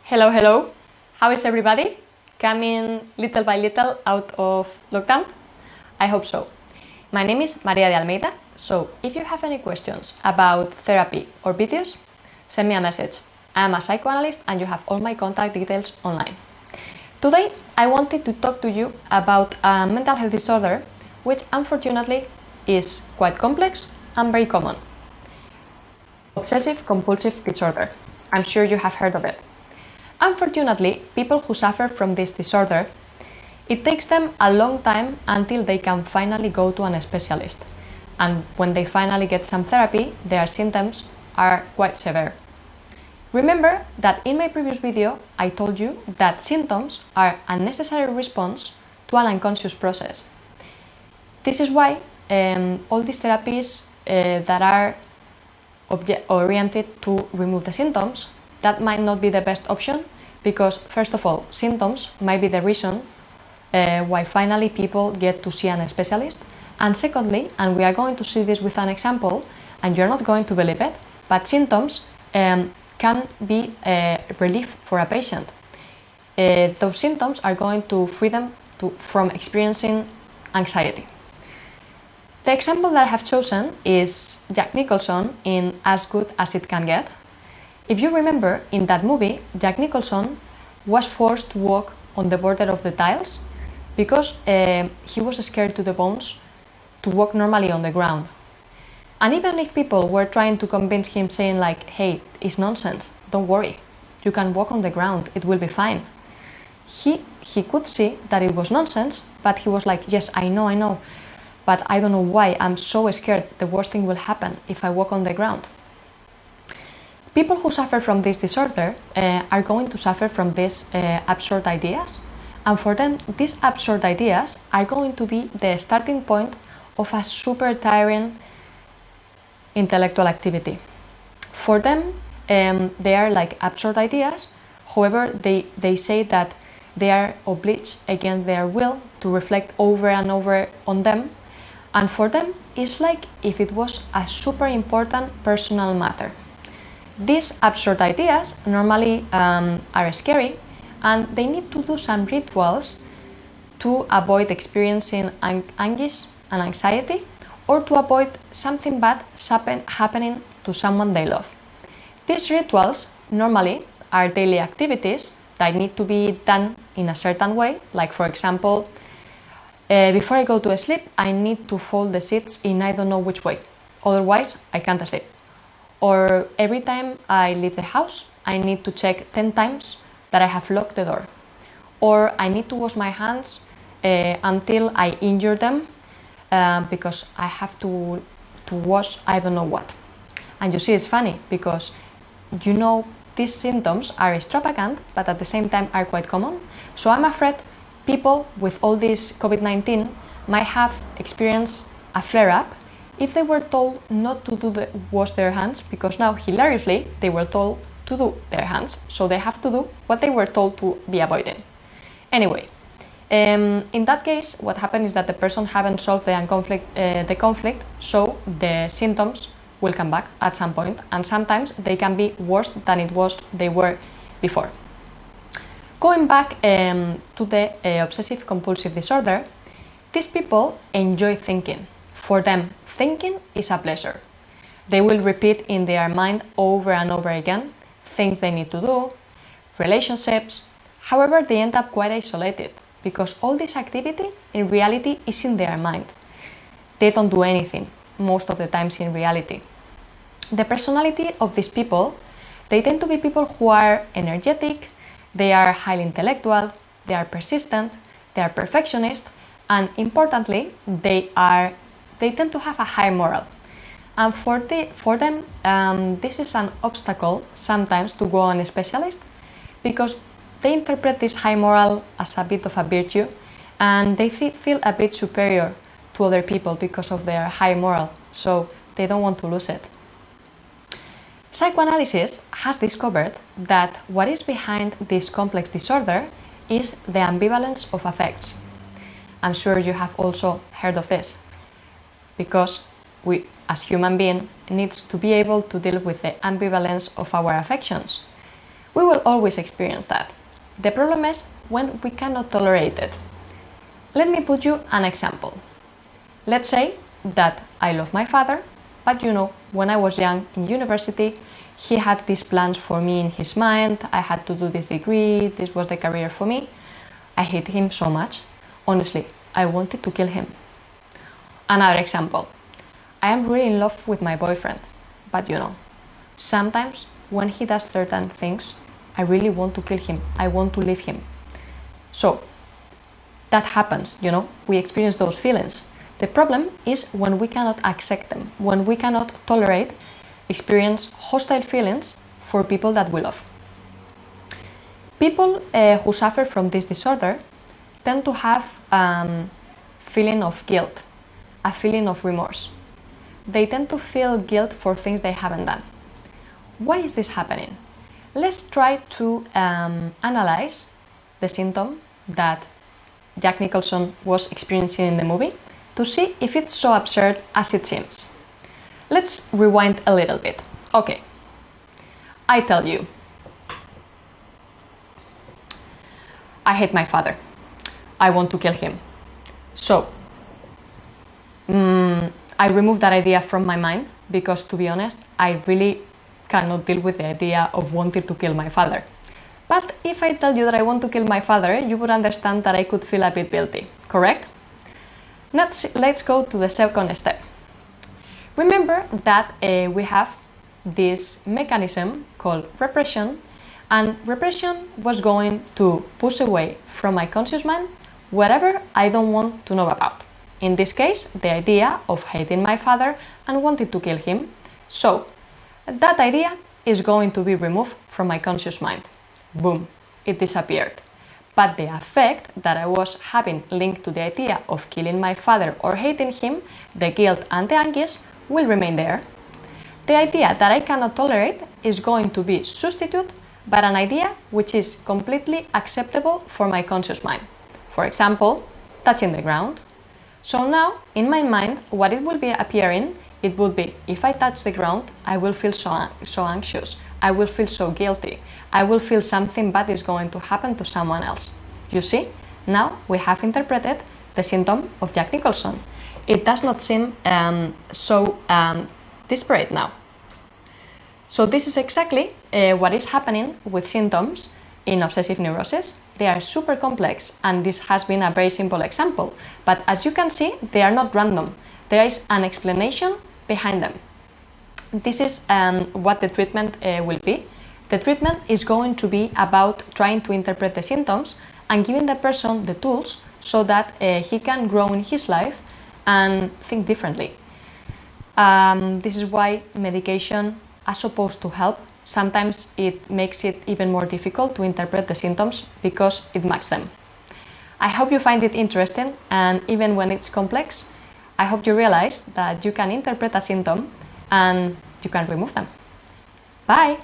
Hello, hello. How is everybody? Coming little by little out of lockdown? I hope so. My name is Maria de Almeida, so if you have any questions about therapy or videos, send me a message. I am a psychoanalyst and you have all my contact details online. Today, I wanted to talk to you about a mental health disorder which unfortunately is quite complex and very common. Obsessive compulsive disorder. I'm sure you have heard of it. Unfortunately, people who suffer from this disorder, it takes them a long time until they can finally go to a specialist. And when they finally get some therapy, their symptoms are quite severe. Remember that in my previous video, I told you that symptoms are a necessary response to an unconscious process. This is why all these therapies that are oriented to remove the symptoms, that might not be the best option because, first of all, symptoms might be the reason why finally people get to see a specialist. And secondly, and we are going to see this with an example, and you're not going to believe it, but symptoms can be a relief for a patient. Those symptoms are going to free them from experiencing anxiety. The example that I have chosen is Jack Nicholson in As Good as It Can Get. If you remember, in that movie, Jack Nicholson was forced to walk on the border of the tiles because he was scared to the bones to walk normally on the ground. And even if people were trying to convince him saying like, hey, it's nonsense, don't worry, you can walk on the ground, it will be fine. He could see that it was nonsense, but he was like, yes, I know, but I don't know why, I'm so scared the worst thing will happen if I walk on the ground. People who suffer from this disorder are going to suffer from these absurd ideas, and for them, these absurd ideas are going to be the starting point of a super tiring intellectual activity. For them, they are like absurd ideas, however, they say that they are obliged against their will to reflect over and over on them, and for them, it's like if it was a super important personal matter. These absurd ideas normally are scary, and they need to do some rituals to avoid experiencing anguish and anxiety, or to avoid something bad happening to someone they love. These rituals normally are daily activities that need to be done in a certain way, like for example, before I go to sleep, I need to fold the sheets in I don't know which way, otherwise I can't sleep. Or every time I leave the house, I need to check 10 times that I have locked the door. Or I need to wash my hands until I injure them because I have to wash I don't know what. And you see, it's funny because you know these symptoms are extravagant, but at the same time are quite common. So I'm afraid people with all this COVID-19 might have experienced a flare-up if they were told not to wash their hands, because now, hilariously, they were told to do their hands, so they have to do what they were told to be avoiding. Anyway, in that case, what happened is that the person haven't solved the conflict, so the symptoms will come back at some point, and sometimes they can be worse than they were before. Going back to the obsessive compulsive disorder, these people enjoy thinking. For them, thinking is a pleasure. They will repeat in their mind over and over again things they need to do, relationships. However, they end up quite isolated because all this activity in reality is in their mind. They don't do anything most of the times in reality. The personality of these people, they tend to be people who are energetic, they are highly intellectual, they are persistent, they are perfectionist, and importantly, they tend to have a high moral. And for them, this is an obstacle sometimes to go on a specialist because they interpret this high moral as a bit of a virtue, and they feel a bit superior to other people because of their high moral, so they don't want to lose it. Psychoanalysis has discovered that what is behind this complex disorder is the ambivalence of affects. I'm sure you have also heard of this, because we, as human beings, need to be able to deal with the ambivalence of our affections. We will always experience that. The problem is when we cannot tolerate it. Let me put you an example. Let's say that I love my father, but when I was young in university, he had these plans for me in his mind. I had to do this degree, this was the career for me. I hate him so much. Honestly, I wanted to kill him. Another example. I am really in love with my boyfriend, but sometimes when he does certain things, I really want to kill him. I want to leave him. So that happens, we experience those feelings. The problem is when we cannot accept them, when we cannot tolerate, experience hostile feelings for people that we love. People who suffer from this disorder tend to have feeling of guilt, a feeling of remorse. They tend to feel guilt for things they haven't done. Why is this happening? Let's try to analyze the symptom that Jack Nicholson was experiencing in the movie to see if it's so absurd as it seems. Let's rewind a little bit. Okay, I tell you, I hate my father. I want to kill him. So, I remove that idea from my mind because, to be honest, I really cannot deal with the idea of wanting to kill my father. But if I tell you that I want to kill my father, you would understand that I could feel a bit guilty, correct? Let's go to the second step. Remember that we have this mechanism called repression, and repression was going to push away from my conscious mind whatever I don't want to know about. In this case, the idea of hating my father and wanting to kill him. So, that idea is going to be removed from my conscious mind. Boom, it disappeared. But the effect that I was having linked to the idea of killing my father or hating him, the guilt and the anguish, will remain there. The idea that I cannot tolerate is going to be substituted by an idea which is completely acceptable for my conscious mind. For example, touching the ground. So now, in my mind, what it will be appearing, it would be, if I touch the ground, I will feel so anxious. I will feel so guilty. I will feel something bad is going to happen to someone else. You see? Now we have interpreted the symptom of Jack Nicholson. It does not seem so disparate now. So this is exactly what is happening with symptoms in obsessive neurosis. They are super complex, and this has been a very simple example. But as you can see, they are not random. There is an explanation behind them. This is what the treatment will be. The treatment is going to be about trying to interpret the symptoms and giving the person the tools so that he can grow in his life and think differently. This is why medication is supposed to help. Sometimes it makes it even more difficult to interpret the symptoms because it masks them. I hope you find it interesting, and even when it's complex, I hope you realize that you can interpret a symptom and you can remove them. Bye!